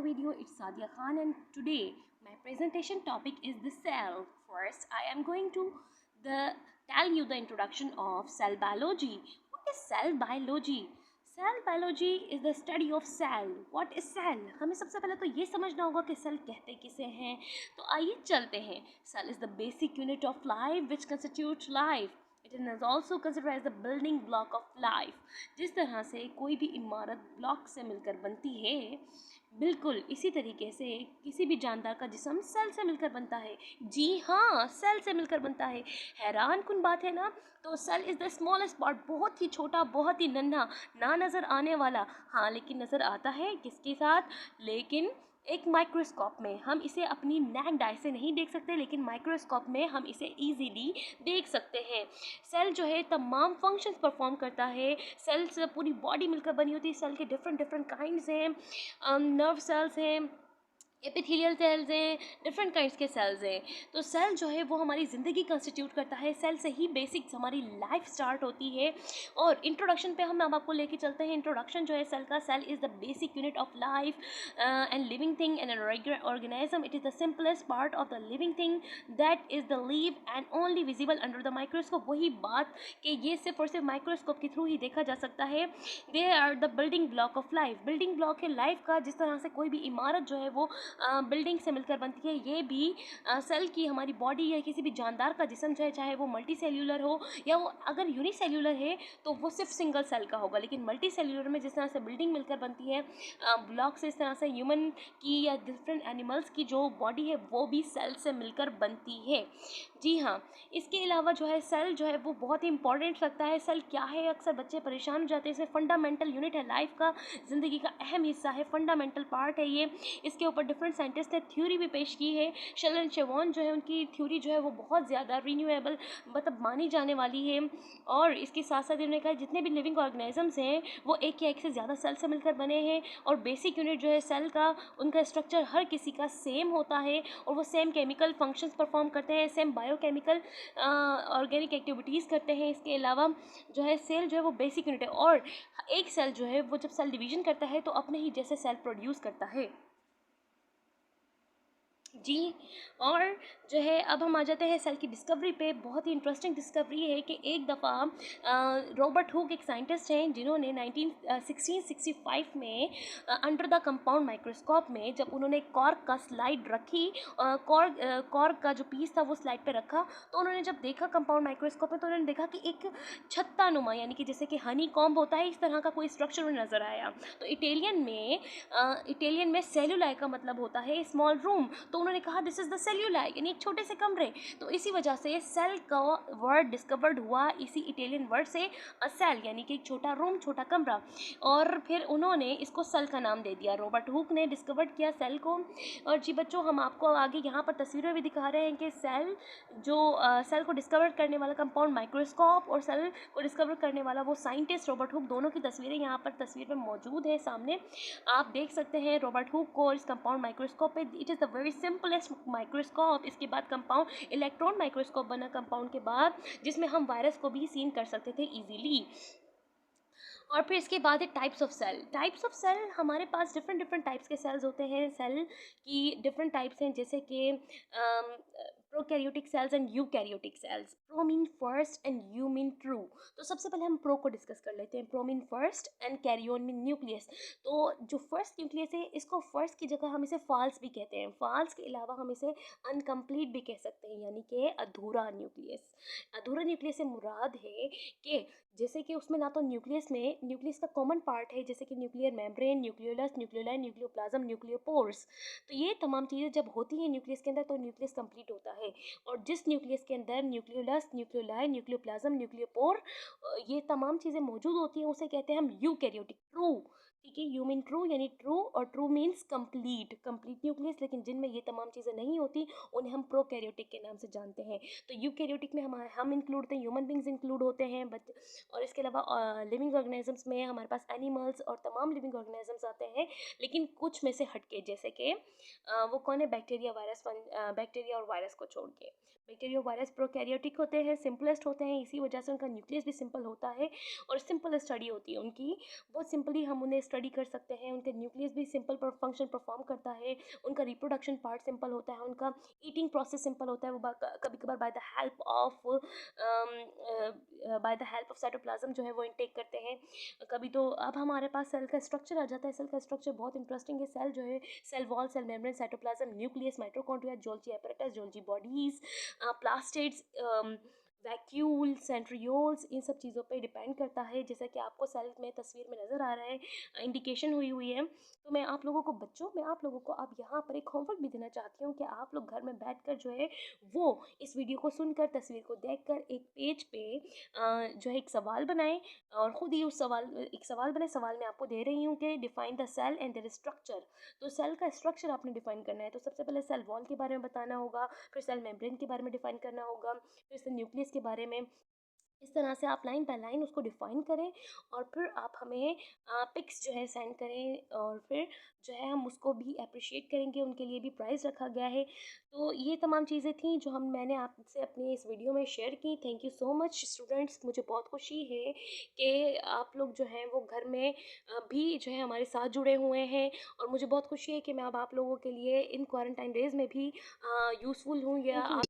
video. It's Sadia Khan, and today my presentation topic is the cell. First, I am going to tell you the introduction of cell biology. What is cell biology? Cell biology is the study of cell. What is cell? हमें सबसे पहले तो ये समझना होगा कि cell कहते किसे हैं. तो आइए चलते हैं. Cell is the basic unit of life which constitutes life. It is also considered as the building block of life. जिस तरह से कोई भी इमारत ब्लॉक से मिलकर बनती है, बिल्कुल इसी तरीके से किसी भी जानदार का जिस्म सेल से मिलकर बनता है. जी हाँ, सेल से मिलकर बनता है. हैरान कुन बात है ना. तो cell is the smallest part, बहुत ही छोटा, बहुत ही नन्हा, ना नज़र आने वाला. हाँ, लेकिन नज़र आता है किसके साथ? लेकिन एक माइक्रोस्कोप में. हम इसे अपनी नैक्ड आई से नहीं देख सकते, लेकिन माइक्रोस्कोप में हम इसे इजीली देख सकते हैं. सेल जो है तमाम फंक्शंस परफॉर्म करता है. सेल से पूरी बॉडी मिलकर बनी होती है. सेल के डिफरेंट डिफरेंट काइंड्स हैं. नर्व सेल्स हैं, एपिथेलियल सेल्स हैं, डिफरेंट काइंड्स के सेल्स हैं. तो सेल जो है वो हमारी ज़िंदगी कंस्टिट्यूट करता है. सेल से ही बेसिक्स हमारी लाइफ स्टार्ट होती है. और इंट्रोडक्शन पे हम अब आपको लेके चलते हैं. इंट्रोडक्शन जो है सेल का, cell is the basic unit of life and living thing and an organism. It is the simplest part of the living thing that is the live and only visible under the microscope. वही बात कि ये सिर्फ और सिर्फ microscope के through ही देखा जा सकता है. They are the building block of life. Building block है लाइफ का. जिस तरह से कोई भी इमारत जो है वो बिल्डिंग से मिलकर बनती है, ये भी सेल की हमारी बॉडी या किसी भी जानदार का जिस्म जो है, चाहे वो मल्टी सेल्यूलर हो या वो अगर यूनिसेल्यूलर है तो वो सिर्फ सिंगल सेल का होगा. लेकिन मल्टी सेल्यूलर में जिस तरह से बिल्डिंग मिलकर बनती है ब्लॉक से, इस तरह से ह्यूमन की या डिफरेंट एनिमल्स की जो बॉडी है वो भी सेल से मिलकर बनती है. जी हाँ, इसके अलावा जो है सेल जो है वो बहुत ही इंपॉर्टेंट लगता है. सेल क्या है? अक्सर बच्चे परेशान हो जाते हैं. इसमें फंडामेंटल यूनिट है लाइफ का, ज़िंदगी का अहम हिस्सा है, फंडामेंटल पार्ट है ये. इसके ऊपर डिफरेंट साइंटिस्ट ने थ्योरी भी पेश की है. शेलन शेवॉन जो है, उनकी थ्योरी जो है वो बहुत ज़्यादा रीन्यूएबल मतलब मानी जाने वाली है. और इसके साथ साथ उन्होंने कहा जितने भी लिविंग ऑर्गेनिजम्स हैं वो एक या एक से ज़्यादा सेल से मिलकर बने हैं. और बेसिक यूनिट जो है सेल का, उनका स्ट्रक्चर हर किसी का सेम होता है और वो सेम केमिकल फंक्शंस परफॉर्म करते हैं, सेम बायोकेमिकल ऑर्गेनिक एक्टिविटीज़ करते हैं. इसके अलावा जो है सेल जो है वो बेसिक यूनिट है. और एक सेल जो है वो जब सेल डिवीजन करता है तो अपने ही जैसे सेल प्रोड्यूस करता है. जी. और जो है अब हम आ जाते हैं सेल की डिस्कवरी पे. बहुत ही इंटरेस्टिंग डिस्कवरी है कि एक दफ़ा रॉबर्ट हुक एक साइंटिस्ट हैं जिन्होंने 1665 में अंडर द कंपाउंड माइक्रोस्कोप में जब उन्होंने कॉर्क का स्लाइड रखी, कॉर्क का जो पीस था वो स्लाइड पे रखा, तो उन्होंने जब देखा कंपाउंड माइक्रोस्कोप में तो उन्होंने देखा कि एक छत्ता नुमा, यानी कि जैसे कि हनी कॉम्ब होता है, इस तरह का कोई स्ट्रक्चर उन्हें नज़र आया. तो इटालियन में सेलुलाई का मतलब होता है स्मॉल रूम. तो उन्होंने कहा दिस इज़ द सेल्यूलाई, यानी एक छोटे से कमरे. तो इसी वजह से सेल का वर्ड डिस्कवर्ड हुआ इसी इटालियन वर्ड से, अ सेल, यानी कि एक छोटा रूम, छोटा कमरा. और फिर उन्होंने इसको सेल का नाम दे दिया. रॉबर्ट हुक ने डिस्कवर्ड किया सेल को. और जी बच्चों, हम आपको आगे यहाँ पर तस्वीरें भी दिखा रहे हैं कि सेल को डिस्कवर करने वाला कंपाउंड माइक्रोस्कोप और सेल को डिस्कवर करने वाला वो साइंटिस्ट रॉबर्ट हुक, दोनों की तस्वीरें यहाँ पर तस्वीर में मौजूद है सामने. आप देख सकते हैं रॉबर्ट हुक को और इस कंपाउंड माइक्रोस्कोप पे. It is the very simplest microscope. इसके बाद कंपाउंड इलेक्ट्रॉन माइक्रोस्कोप बना कंपाउंड के बाद, जिसमें हम वायरस को भी सीन कर सकते थे इजीली. और फिर इसके बाद है types of cell. Types of cell, हमारे पास डिफरेंट डिफरेंट टाइप्स के सेल्स होते हैं. सेल की डिफरेंट टाइप्स हैं, जैसे कि prokaryotic cells and eukaryotic cells. Pro mean first and eu mean true. तो सबसे पहले हम प्रो को डिस्कस कर लेते हैं. Pro mean first and कैरियोन mean nucleus. तो जो फर्स्ट न्यूक्लियस है, इसको फर्स्ट की जगह हम इसे फाल्स भी कहते हैं. फाल्स के अलावा हम इसे अनकम्प्लीट भी कह सकते हैं, यानी कि अधूरा न्यूक्लियस. अधूरा न्यूक्लियस से मुराद है कि जैसे कि उसमें ना तो न्यूक्लियस का कॉमन पार्ट है, जैसे कि nuclear membrane, nucleolus, nucleoli, nucleoplasm, nucleopores. तो ये तमाम चीज़ें जब होती हैं न्यूक्लियस के अंदर तो न्यूक्लियस कंप्लीट होता है. और जिस न्यूक्लियस के अंदर न्यूक्लियोलस, न्यूक्लियोलाई, न्यूक्लियोप्लाज्म, न्यूक्लियोपोर, ये तमाम चीज़ें मौजूद होती हैं, उसे कहते हैं हम यूकैरियोटिक. ट्रू, ठीक है, यू मीन ट्रू यानी ट्रू, और ट्रू मीन्स कंप्लीट न्यूक्लियस. लेकिन जिनमें ये तमाम चीज़ें नहीं होती उन्हें हम प्रोकैरियोटिक के नाम से जानते हैं. तो यूकैरियोटिक में हम इंक्लूड होते हैं, ह्यूमन बींग्स इंक्लूड होते हैं. बट और इसके अलावा लिविंग ऑर्गेनिजम्स में हमारे पास एनिमल्स और तमाम लिविंग ऑर्गेनिजम्स आते हैं, लेकिन कुछ में से हटके, जैसे कि वो कौन है, बैक्टीरिया और वायरस को छोड़ के. बैक्टीरिया और वायरस प्रोकैरियोटिक होते हैं, सिंपलेस्ट होते हैं, इसी वजह से उनका न्यूक्लियस भी सिंपल होता है और सिंपल स्टडी होती है उनकी. बहुत सिंपली हम उन्हें स्टडी कर सकते हैं। उनका न्यूक्लियस भी सिंपल फंक्शन परफॉर्म करता है, उनका रिप्रोडक्शन पार्ट सिंपल होता है, उनका ईटिंग प्रोसेस सिंपल होता है। वो कभी कभार by the help of cytoplasm जो है वो इनटेक करते हैं कभी। तो अब हमारे पास सेल का स्ट्रक्चर आ जाता है। सेल का स्ट्रक्चर बहुत इंटरेस्टिंग है। सेल जो है, cell wall, cell membrane, cytoplasm, nucleus, mitochondria, Golgi apparatus, Golgi bodies, plastids, vacuole, centrioles, इन सब चीज़ों पे डिपेंड करता है। जैसा कि आपको सेल में तस्वीर में नज़र आ रहा है, इंडिकेशन हुई हुई है। तो मैं आप लोगों को बच्चों, मैं आप लोगों को अब यहाँ पर एक होमवर्क भी देना चाहती हूँ कि आप लोग घर में बैठकर जो है वो इस वीडियो को सुनकर, तस्वीर को देखकर एक पेज पे जो है एक सवाल बनाएं और ख़ुद ही उस एक सवाल बनाए। सवाल मैं आपको दे रही हूँ कि define the cell and their structure. तो सेल का स्ट्रक्चर आपने डिफाइन करना है। तो सबसे पहले सेल वॉल के बारे में बताना होगा, फिर सेल मेम्ब्रेन के बारे में डिफाइन करना होगा, फिर सेल न्यूक्लियस के बारे में। इस तरह से आप लाइन बाय लाइन उसको डिफ़ाइन करें और फिर आप हमें पिक्स जो है सेंड करें और फिर जो है हम उसको भी अप्रिशिएट करेंगे। उनके लिए भी प्राइज़ रखा गया है। तो ये तमाम चीज़ें थी जो मैंने आपसे अपने इस वीडियो में शेयर की। Thank you so much students. मुझे बहुत खुशी है कि आप लोग जो हैं वो घर में भी जो है हमारे साथ जुड़े हुए हैं और मुझे बहुत खुशी है कि मैं अब आप लोगों के लिए इन क्वारंटाइन डेज़ में भी यूज़फुल हूँ या आप